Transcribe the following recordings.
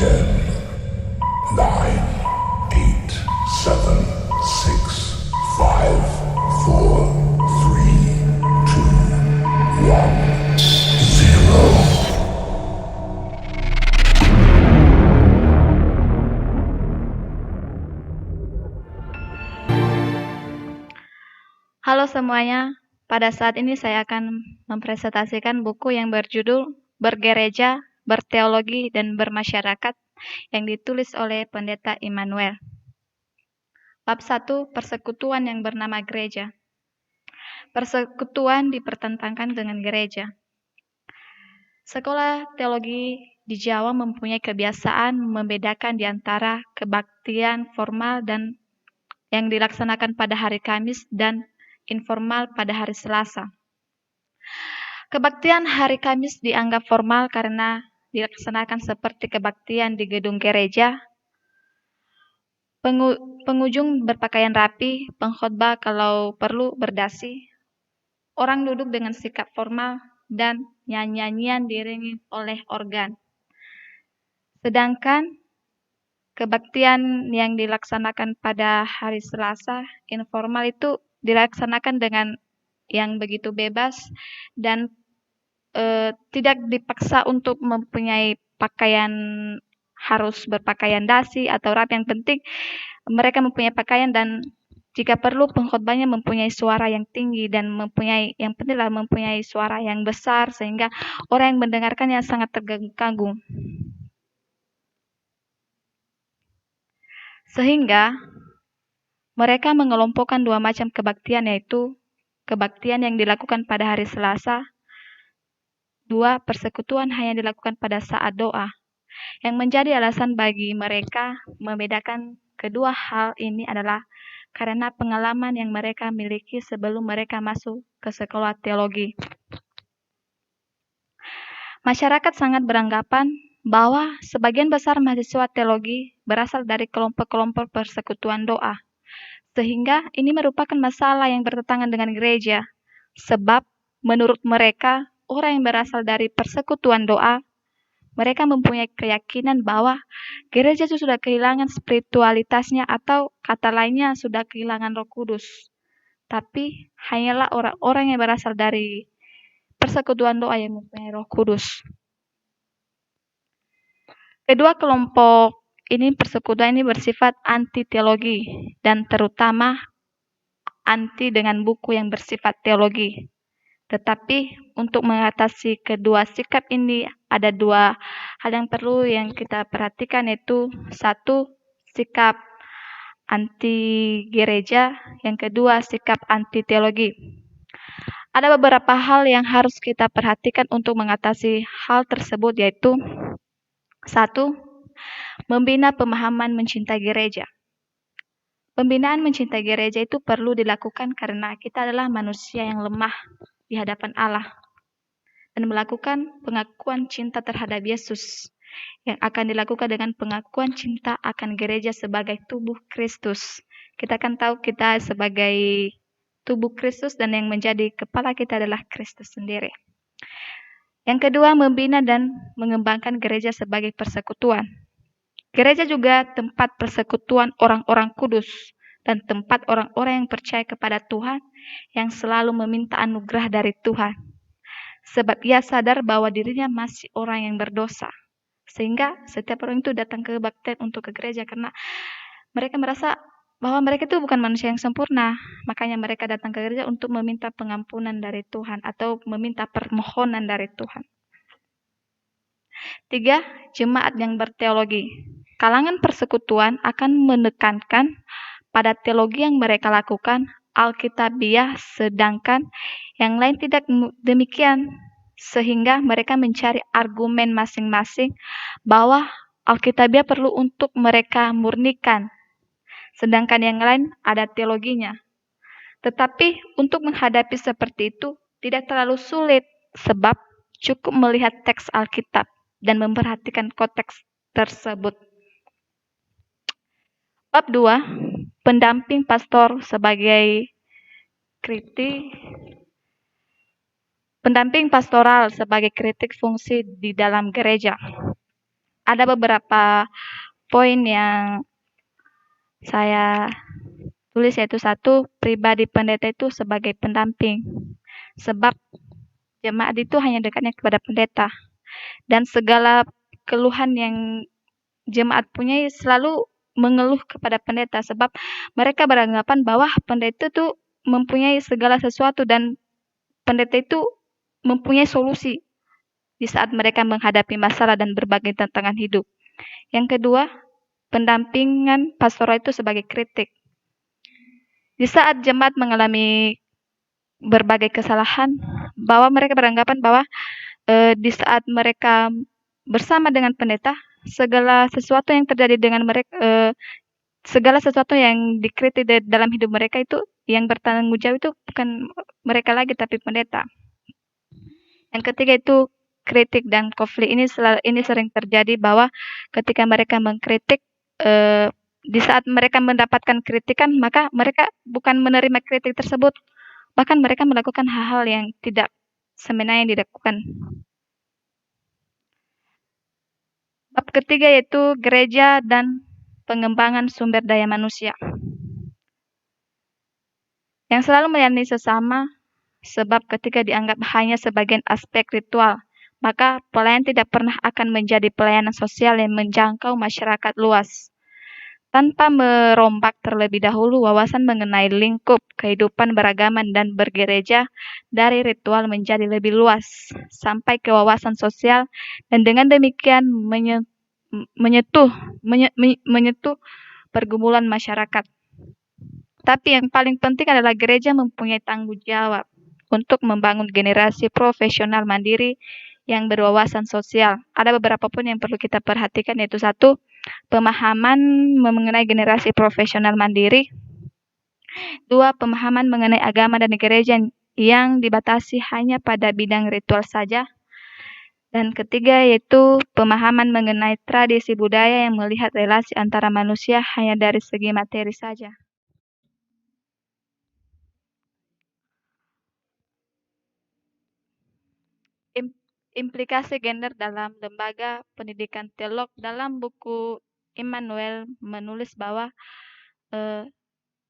10, 9, 8, 7, 6, 5, 4, 3, 2, 1, 0. Halo semuanya, pada saat ini saya akan mempresentasikan buku yang berjudul Bergereja, Berteologi, dan Bermasyarakat yang ditulis oleh Pendeta Immanuel. Bab 1, Persekutuan yang bernama Gereja. Persekutuan dipertentangkan dengan gereja. Sekolah teologi di Jawa mempunyai kebiasaan membedakan di antara kebaktian formal dan yang dilaksanakan pada hari Kamis dan informal pada hari Selasa. Kebaktian hari Kamis dianggap formal karena dilaksanakan seperti kebaktian di gedung gereja. Pengunjung berpakaian rapi, pengkhotbah kalau perlu berdasi, orang duduk dengan sikap formal, dan nyanyian diiringi oleh organ. Sedangkan kebaktian yang dilaksanakan pada hari Selasa, informal itu dilaksanakan dengan yang begitu bebas dan tidak dipaksa untuk mempunyai pakaian, harus berpakaian dasi atau rapi. Yang penting mereka mempunyai pakaian dan jika perlu pengkhotbahnya mempunyai suara yang tinggi dan yang penting mempunyai suara yang besar sehingga orang yang mendengarkannya sangat terganggu. Sehingga mereka mengelompokkan dua macam kebaktian, yaitu kebaktian yang dilakukan pada hari Selasa. 2. Persekutuan hanya dilakukan pada saat doa. Yang menjadi alasan bagi mereka membedakan kedua hal ini adalah karena pengalaman yang mereka miliki sebelum mereka masuk ke sekolah teologi. Masyarakat sangat beranggapan bahwa sebagian besar mahasiswa teologi berasal dari kelompok-kelompok persekutuan doa. Sehingga ini merupakan masalah yang bertentangan dengan gereja. Sebab menurut mereka, orang yang berasal dari persekutuan doa, mereka mempunyai keyakinan bahwa gereja itu sudah kehilangan spiritualitasnya atau kata lainnya sudah kehilangan Roh Kudus. Tapi hanyalah orang-orang yang berasal dari persekutuan doa yang mempunyai Roh Kudus. Kedua kelompok ini, persekutuan ini bersifat anti teologi dan terutama anti dengan buku yang bersifat teologi. Tetapi untuk mengatasi kedua sikap ini ada dua hal yang perlu yang kita perhatikan, yaitu satu, sikap anti gereja, yang kedua sikap anti teologi. Ada beberapa hal yang harus kita perhatikan untuk mengatasi hal tersebut, yaitu satu, membina pemahaman mencintai gereja. Pembinaan mencintai gereja itu perlu dilakukan karena kita adalah manusia yang lemah di hadapan Allah dan melakukan pengakuan cinta terhadap Yesus yang akan dilakukan dengan pengakuan cinta akan gereja sebagai tubuh Kristus. Kita akan tahu kita sebagai tubuh Kristus dan yang menjadi kepala kita adalah Kristus sendiri. Yang kedua, membina dan mengembangkan gereja sebagai persekutuan. Gereja juga tempat persekutuan orang-orang kudus dan tempat orang-orang yang percaya kepada Tuhan yang selalu meminta anugerah dari Tuhan. Sebab ia sadar bahwa dirinya masih orang yang berdosa. Sehingga setiap orang itu datang ke kebaktian untuk ke gereja karena mereka merasa bahwa mereka itu bukan manusia yang sempurna. Makanya mereka datang ke gereja untuk meminta pengampunan dari Tuhan atau meminta permohonan dari Tuhan. 3. Jemaat yang berteologi. Kalangan persekutuan akan menekankan pada teologi yang mereka lakukan Alkitabiah, sedangkan yang lain tidak demikian, sehingga mereka mencari argumen masing-masing bahwa Alkitabiah perlu untuk mereka murnikan, sedangkan yang lain ada teologinya. Tetapi untuk menghadapi seperti itu tidak terlalu sulit, sebab cukup melihat teks Alkitab dan memperhatikan konteks tersebut. Bab 2. Pendamping pastor sebagai pendamping pastoral sebagai kritik fungsi di dalam gereja. ada beberapa poin yang saya tulis, yaitu satu, pribadi pendeta itu sebagai pendamping. Sebab jemaat itu hanya dekatnya kepada pendeta. Dan segala keluhan yang jemaat punya selalu mengeluh kepada pendeta. Sebab mereka beranggapan bahwa pendeta itu mempunyai segala sesuatu dan pendeta itu mempunyai solusi di saat mereka menghadapi masalah dan berbagai tantangan hidup. Yang kedua, pendampingan pastoral itu sebagai kritik. Di saat jemaat mengalami berbagai kesalahan, bahwa mereka beranggapan bahwa di saat mereka bersama dengan pendeta, segala sesuatu yang terjadi dengan mereka, segala sesuatu yang dikritik dalam hidup mereka itu, yang bertanggung jawab itu bukan mereka lagi, tapi pendeta. Yang ketiga itu kritik dan konflik. Ini sering terjadi bahwa ketika mereka mengkritik, di saat mereka mendapatkan kritikan, maka mereka bukan menerima kritik tersebut, bahkan mereka melakukan hal-hal yang tidak semestinya dilakukan. Bab ketiga yaitu gereja dan pengembangan sumber daya manusia. Yang selalu melayani sesama, sebab ketika dianggap hanya sebagian aspek ritual, maka pelayan tidak pernah akan menjadi pelayanan sosial yang menjangkau masyarakat luas. Tanpa merombak terlebih dahulu wawasan mengenai lingkup kehidupan beragaman dan bergereja dari ritual menjadi lebih luas, sampai ke wawasan sosial, dan dengan demikian menyentuh pergumulan masyarakat. Tapi yang paling penting adalah gereja mempunyai tanggung jawab untuk membangun generasi profesional mandiri yang berwawasan sosial. Ada beberapa poin yang perlu kita perhatikan, yaitu satu, pemahaman mengenai generasi profesional mandiri. Dua, pemahaman mengenai agama dan gereja yang dibatasi hanya pada bidang ritual saja. Dan ketiga yaitu pemahaman mengenai tradisi budaya yang melihat relasi antara manusia hanya dari segi materi saja. Implikasi gender dalam lembaga pendidikan teolog. Dalam buku Immanuel menulis bahwa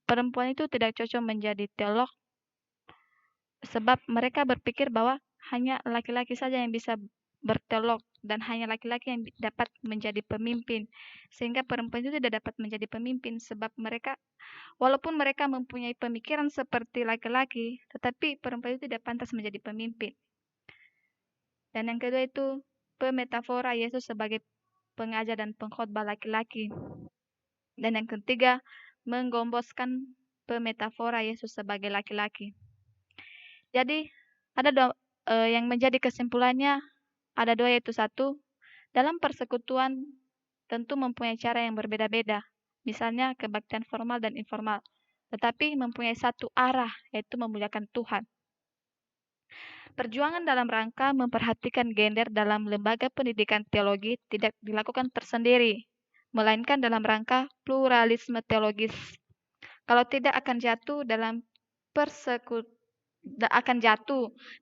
perempuan itu tidak cocok menjadi teolog, sebab mereka berpikir bahwa hanya laki-laki saja yang bisa berteolog dan hanya laki-laki yang dapat menjadi pemimpin, sehingga perempuan itu tidak dapat menjadi pemimpin, sebab mereka, walaupun mereka mempunyai pemikiran seperti laki-laki, tetapi perempuan itu tidak pantas menjadi pemimpin. Dan yang kedua itu pemetafora Yesus sebagai pengajar dan pengkhotbah laki-laki. Dan yang ketiga, menggomboskan pemetafora Yesus sebagai laki-laki. Jadi ada dua, yang menjadi kesimpulannya ada dua, yaitu satu, dalam persekutuan tentu mempunyai cara yang berbeda-beda, misalnya kebaktian formal dan informal, tetapi mempunyai satu arah, yaitu memuliakan Tuhan. Perjuangan dalam rangka memperhatikan gender dalam lembaga pendidikan teologi tidak dilakukan tersendiri, melainkan dalam rangka pluralisme teologis. Kalau tidak akan jatuh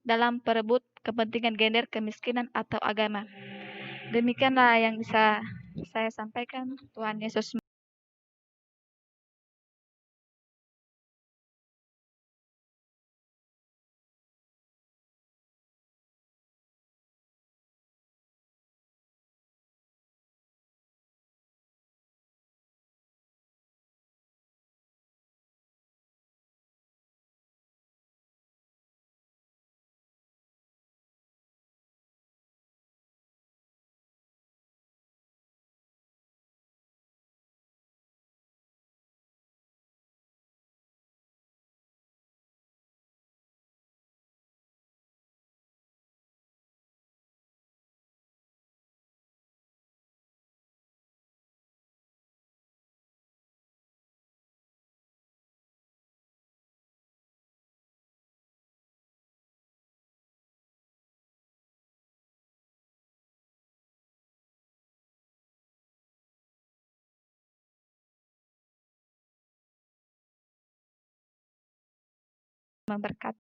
dalam perebut kepentingan gender, kemiskinan, atau agama. Demikianlah yang bisa saya sampaikan. Tuhan Yesus memberkati.